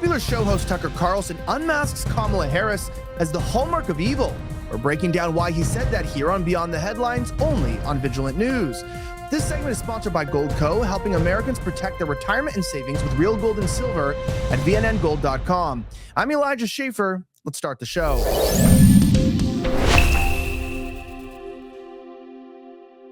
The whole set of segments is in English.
Popular show host Tucker Carlson unmasks Kamala Harris as the hallmark of evil. We're breaking down why he said that here on Beyond the Headlines, only on Vigilant News. This segment is sponsored by Goldco, helping Americans protect their retirement and savings with real gold and silver at vnngold.com. I'm Elijah Schaefer. Let's start the show.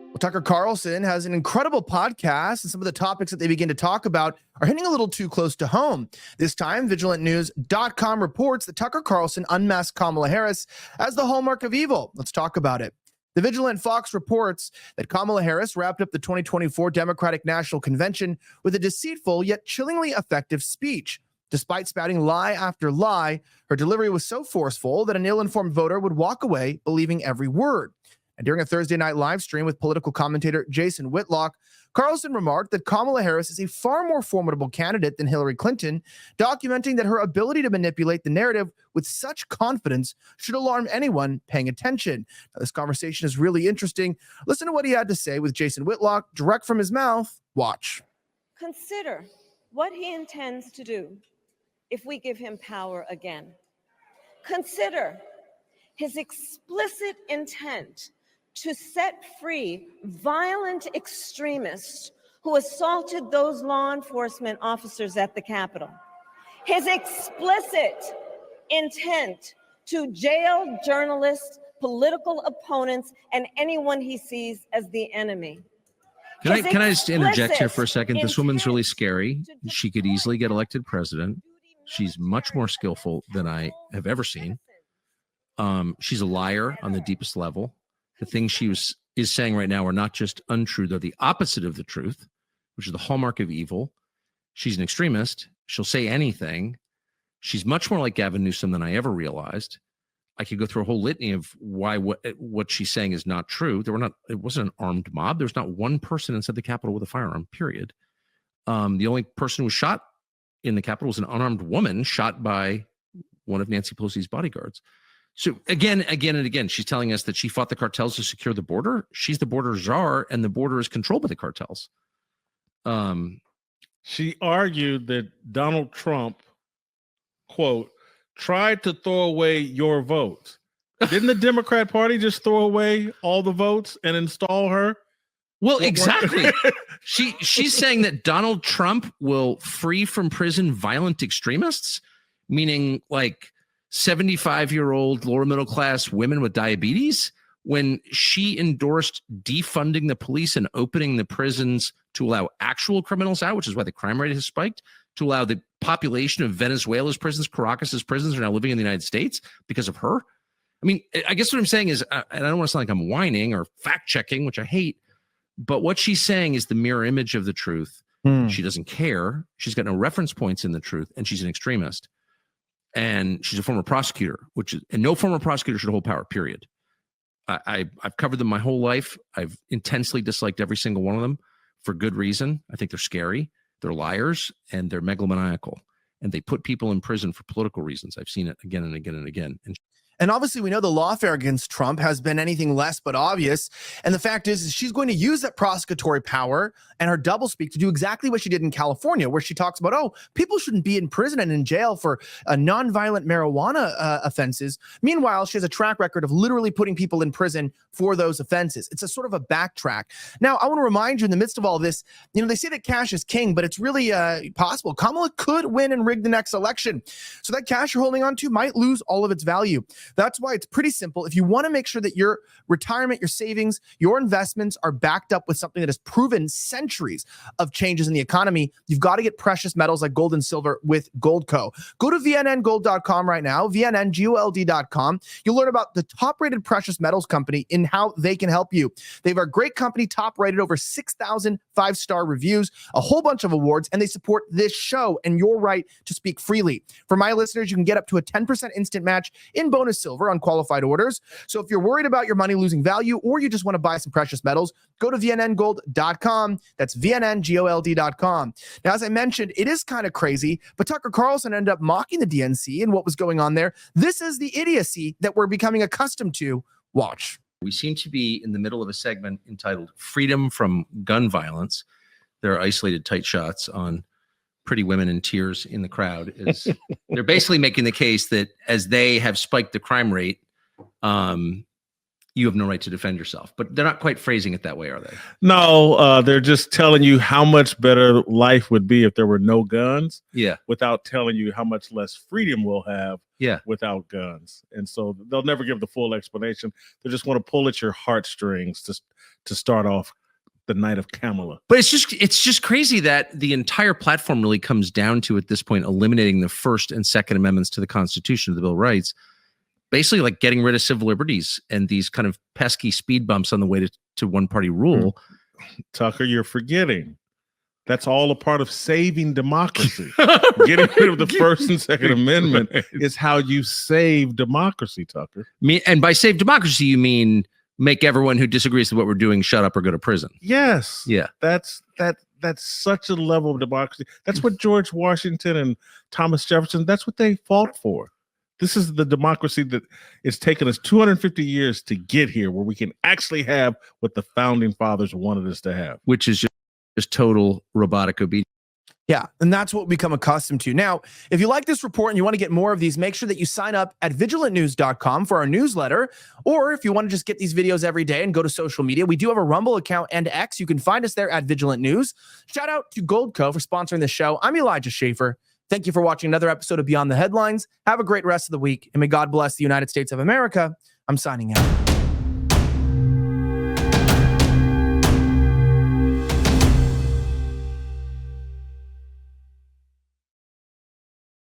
Well, Tucker Carlson has an incredible podcast, and some of the topics that they begin to talk about are hitting a little too close to home. This time, VigilantNews.com reports that Tucker Carlson unmasked Kamala Harris as the hallmark of evil. Let's talk about it. The Vigilant Fox reports that Kamala Harris wrapped up the 2024 Democratic National Convention with a deceitful yet chillingly effective speech. Despite spouting lie after lie, her delivery was so forceful that an ill-informed voter would walk away believing every word. And during a Thursday night live stream with political commentator Jason Whitlock, Carlson remarked that Kamala Harris is a far more formidable candidate than Hillary Clinton, documenting that her ability to manipulate the narrative with such confidence should alarm anyone paying attention. Now, this conversation is really interesting. Listen to what he had to say with Jason Whitlock, direct from his mouth. Watch. Consider what he intends to do if we give him power again. Consider his explicit intent to set free violent extremists who assaulted those law enforcement officers at the Capitol. His explicit intent to jail journalists, political opponents, and anyone he sees as the enemy. Can I just interject here for a second? This woman's really scary. She could easily get elected president. She's much more skillful than I have ever seen. She's a liar on the deepest level. The things she is saying right now are not just untrue. They're the opposite of the truth, which is the hallmark of evil. She's an extremist. She'll say anything. She's much more like Gavin Newsom than I ever realized. I could go through a whole litany of why what she's saying is not true. It wasn't an armed mob. There's not one person inside the Capitol with a firearm, period. The only person who was shot in the Capitol was an unarmed woman shot by one of Nancy Pelosi's bodyguards. So again and again, she's telling us that she fought the cartels to secure the border. She's the border czar, and the border is controlled by the cartels. She argued that Donald Trump, quote, tried to throw away your votes. Didn't the Democrat Party just throw away all the votes and install her? Well, exactly. She's saying that Donald Trump will free from prison violent extremists, meaning like 75-year-old lower middle class women with diabetes, when she endorsed defunding the police and opening the prisons to allow actual criminals out, which is why the crime rate has spiked, to allow the population of Venezuela's prisons, Caracas's prisons, are now living in the United States because of her. I mean, I guess what I'm saying is, and I don't want to sound like I'm whining or fact checking, which I hate, but what she's saying is the mirror image of the truth. She doesn't care. She's got no reference points in the truth, and she's an extremist. And she's a former prosecutor, and no former prosecutor should hold power, period. I've covered them my whole life. I've intensely disliked every single one of them for good reason. I think they're scary, they're liars, and they're megalomaniacal. And they put people in prison for political reasons. I've seen it again and again and again. And obviously, we know the lawfare against Trump has been anything less but obvious. And the fact is she's going to use that prosecutory power and her doublespeak to do exactly what she did in California, where she talks about, oh, people shouldn't be in prison and in jail for nonviolent marijuana offenses. Meanwhile, she has a track record of literally putting people in prison for those offenses. It's a sort of a backtrack. Now, I want to remind you, in the midst of all this, they say that cash is king, but it's really possible. Kamala could win and rig the next election. So that cash you're holding on to might lose all of its value. That's why it's pretty simple. If you want to make sure that your retirement, your savings, your investments are backed up with something that has proven centuries of changes in the economy, you've got to get precious metals like gold and silver with Goldco. Go to vnngold.com right now, vnngold.com. You'll learn about the top-rated precious metals company and how they can help you. They have a great company, top-rated, over 6,000 five-star reviews, a whole bunch of awards, and they support this show and your right to speak freely. For my listeners, you can get up to a 10% instant match in bonus silver on qualified orders. So if you're worried about your money losing value, or you just want to buy some precious metals, go to vnngold.com. That's vnngold.com. Now, as I mentioned, it is kind of crazy, but Tucker Carlson ended up mocking the DNC and what was going on there. This is the idiocy that we're becoming accustomed to. Watch. We seem to be in the middle of a segment entitled Freedom from Gun Violence. There are isolated tight shots on pretty women in tears in the crowd is they're basically making the case that as they have spiked the crime rate, you have no right to defend yourself. But they're not quite phrasing it that way, are they? No, they're just telling you how much better life would be if there were no guns. Yeah. Without telling you how much less freedom we'll have. Yeah. Without guns. And so they'll never give the full explanation. They just want to pull at your heartstrings to start off the night of Kamala. But it's just crazy that the entire platform really comes down to, at this point, eliminating the First and Second Amendments to the Constitution of the Bill of Rights. Basically like getting rid of civil liberties and these kind of pesky speed bumps on the way to one-party rule. Tucker, you're forgetting. That's all a part of saving democracy. Getting rid of the First and Second Amendment is how you save democracy, Tucker. And by save democracy, you mean make everyone who disagrees with what we're doing shut up or go to prison. Yes. Yeah. That's such a level of democracy. That's what George Washington and Thomas Jefferson, that's what they fought for. This is the democracy that it's taken us 250 years to get here, where we can actually have what the founding fathers wanted us to have. Which is just total robotic obedience. Yeah, and that's what we become accustomed to. Now, if you like this report and you want to get more of these, make sure that you sign up at vigilantnews.com for our newsletter. Or if you want to just get these videos every day and go to social media, we do have a Rumble account and X. You can find us there at Vigilant News. Shout out to Goldco for sponsoring the show. I'm Elijah Schaefer. Thank you for watching another episode of Beyond the Headlines. Have a great rest of the week, and may God bless the United States of America. I'm signing out.